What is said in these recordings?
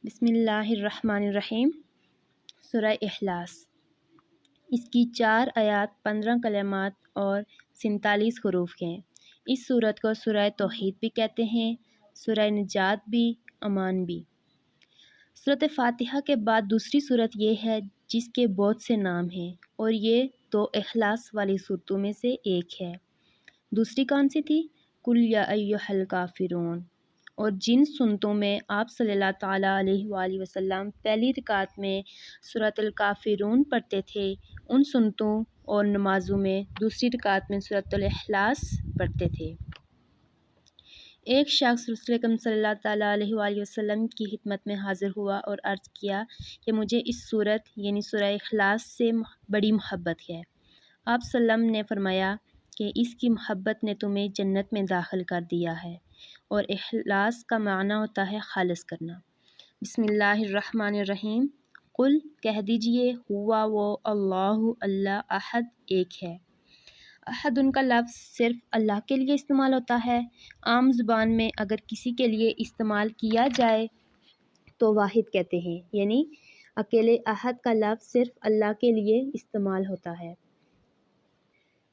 بسم اللہ الرحمن الرحیم۔ سورہ اخلاص، اس کی 4 آیات 15 کلمات اور 47 حروف ہیں۔ اس سورت کو سورہ توحید بھی کہتے ہیں، سورہ نجات بھی، امان بھی۔ سورۃ فاتحہ کے بعد دوسری سورت یہ ہے جس کے بہت سے نام ہیں اور یہ 2 اخلاص والی صورتوں میں سے ایک ہے۔ دوسری کون سی تھی؟ قل یا ایھا الکافرون۔ اور جن سنتوں میں آپ صلی اللہ تعالیٰ علیہ وآلہ وسلم پہلی رکعت میں سورۃ الکافرون پڑھتے تھے، ان سنتوں اور نمازوں میں دوسری رکعت میں سورۃ الاخلاص پڑھتے تھے۔ ایک شخص رسول اکرم صلی اللہ تعالیٰ علیہ وآلہ وسلم کی خدمت میں حاضر ہوا اور عرض کیا کہ مجھے اس سورت یعنی سورہ اخلاص سے بڑی محبت ہے۔ آپ صلی اللہ علیہ وسلم نے فرمایا کہ اس کی محبت نے تمہیں جنت میں داخل کر دیا ہے، اور اخلاص کا معنی ہوتا ہے خالص کرنا۔ بسم اللہ الرحمن الرحیم۔ قل کہہ دیجئے، ہوا وہ اللہ، اللہ احد ایک ہے۔ احد ان کا لفظ صرف اللہ کے لیے استعمال ہوتا ہے۔ عام زبان میں اگر کسی کے لیے استعمال کیا جائے تو واحد کہتے ہیں، یعنی اکیلے احد کا لفظ صرف اللہ کے لیے استعمال ہوتا ہے۔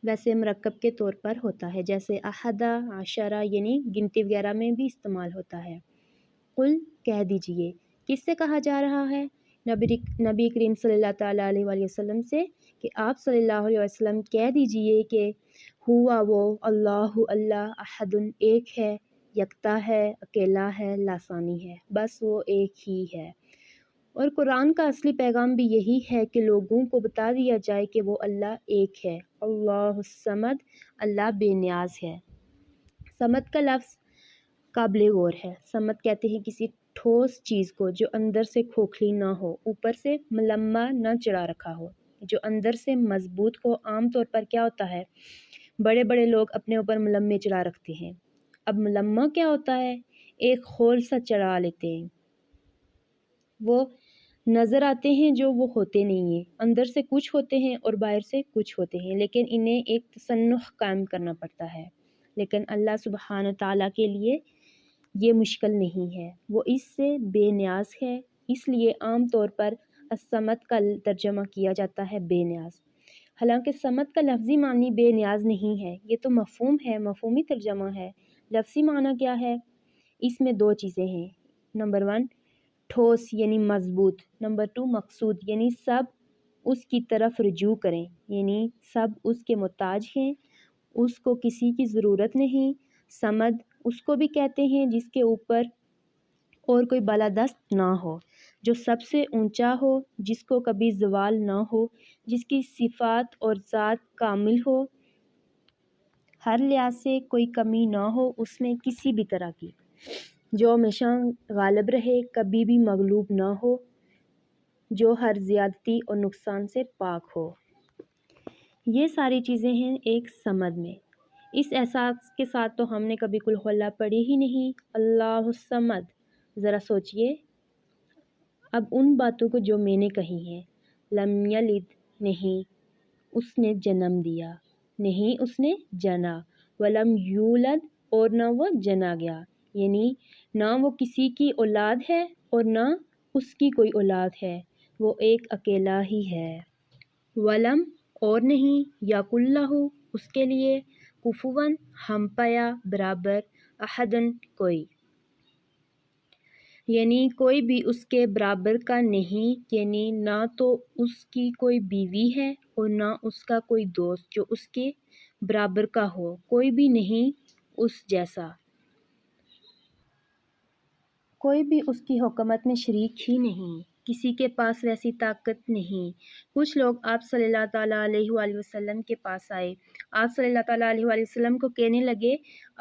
ویسے مرکب کے طور پر ہوتا ہے، جیسے احدہ، عشرہ، یعنی گنتی وغیرہ میں بھی استعمال ہوتا ہے۔ قل کہہ دیجئے، کس سے کہا جا رہا ہے؟ نبی کریم صلی اللہ تعالیٰ علیہ وآلہ وسلم سے، کہ آپ صلی اللہ علیہ وسلم کہہ دیجئے کہ ہوا وہ اللہ، اللہ احد ایک ہے، یکتا ہے، اکیلا ہے، لاثانی ہے، بس وہ ایک ہی ہے۔ اور قرآن کا اصلی پیغام بھی یہی ہے کہ لوگوں کو بتا دیا جائے کہ وہ اللہ ایک ہے۔ اللہ الصمد، اللہ بے نیاز ہے۔ صمد کا لفظ قابل غور ہے۔ صمد کہتے ہیں کسی ٹھوس چیز کو جو اندر سے کھوکھلی نہ ہو، اوپر سے ملمہ نہ چڑھا رکھا ہو، جو اندر سے مضبوط ہو۔ عام طور پر کیا ہوتا ہے، بڑے بڑے لوگ اپنے اوپر ملمے چڑھا رکھتے ہیں۔ اب ملمہ کیا ہوتا ہے؟ ایک خول سا چڑھا لیتے ہیں، وہ نظر آتے ہیں جو وہ ہوتے نہیں ہیں، اندر سے کچھ ہوتے ہیں اور باہر سے کچھ ہوتے ہیں، لیکن انہیں ایک تصنع قائم کرنا پڑتا ہے۔ لیکن اللہ سبحانہ تعالیٰ کے لیے یہ مشکل نہیں ہے، وہ اس سے بے نیاز ہے، اس لیے عام طور پر الصمد کا ترجمہ کیا جاتا ہے بے نیاز۔ حالانکہ صمد کا لفظی معنی بے نیاز نہیں ہے، یہ تو مفہوم ہے، مفہومی ترجمہ ہے۔ لفظی معنی کیا ہے؟ اس میں 2 چیزیں ہیں۔ نمبر 1 ٹھوس یعنی مضبوط، نمبر 2 مقصود یعنی سب اس کی طرف رجوع کریں، یعنی سب اس کے محتاج ہیں، اس کو کسی کی ضرورت نہیں۔ صمد اس کو بھی کہتے ہیں جس کے اوپر اور کوئی بالادست نہ ہو، جو سب سے اونچا ہو، جس کو کبھی زوال نہ ہو، جس کی صفات اور ذات کامل ہو، ہر لحاظ سے کوئی کمی نہ ہو اس میں کسی بھی طرح کی، جو ہمیشہ غالب رہے، کبھی بھی مغلوب نہ ہو، جو ہر زیادتی اور نقصان سے پاک ہو۔ یہ ساری چیزیں ہیں ایک صمد میں۔ اس احساس کے ساتھ تو ہم نے کبھی قل ہو اللہ پڑھی ہی نہیں۔ اللہ الصمد، ذرا سوچئے اب ان باتوں کو جو میں نے کہی ہیں۔ لم یلد، نہیں اس نے جنم دیا، نہیں اس نے جنا، ولم یولد، اور نہ وہ جنا گیا، یعنی نہ وہ کسی کی اولاد ہے اور نہ اس کی کوئی اولاد ہے، وہ ایک اکیلا ہی ہے۔ ولم، اور نہیں، یکن لہ، اس کے لیے، کفواً، ہم پایا، برابر، احدن، کوئی، یعنی کوئی بھی اس کے برابر کا نہیں، یعنی نہ تو اس کی کوئی بیوی ہے اور نہ اس کا کوئی دوست جو اس کے برابر کا ہو، کوئی بھی نہیں اس جیسا، کوئی بھی اس کی حکومت میں شریک ہی نہیں، کسی کے پاس ویسی طاقت نہیں۔ کچھ لوگ آپ صلی اللہ تعالیٰ علیہ وآلہ وسلم کے پاس آئے، آپ صلی اللہ تعالیٰ علیہ وآلہ وسلم کو کہنے لگے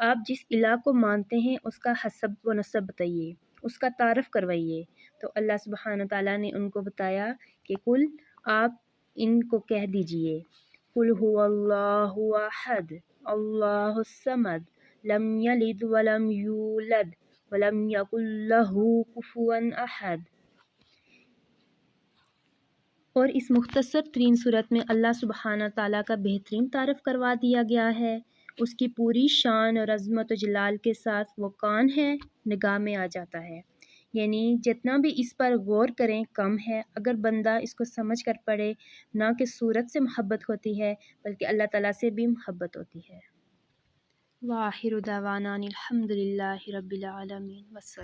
آپ جس الہ کو مانتے ہیں اس کا حسب و نسب بتائیے، اس کا تعارف کروائیے۔ تو اللہ سبحانہ تعالیٰ نے ان کو بتایا کہ قل، آپ ان کو کہہ دیجئے، قل هو اللہ احد، اللہ الصمد، لم یلد ولم یولد ولم یکن لہ کفوا احد۔ اور اس مختصر ترین صورت میں اللہ سبحانہ تعالیٰ کا بہترین تعارف کروا دیا گیا ہے، اس کی پوری شان اور عظمت و جلال کے ساتھ وہ کون ہے، نگاہ میں آ جاتا ہے۔ یعنی جتنا بھی اس پر غور کریں کم ہے، اگر بندہ اس کو سمجھ کر پڑھے، نہ کہ صورت سے محبت ہوتی ہے بلکہ اللہ تعالیٰ سے بھی محبت ہوتی ہے۔ وآخر دعوانا الحمد للہ رب العالمین۔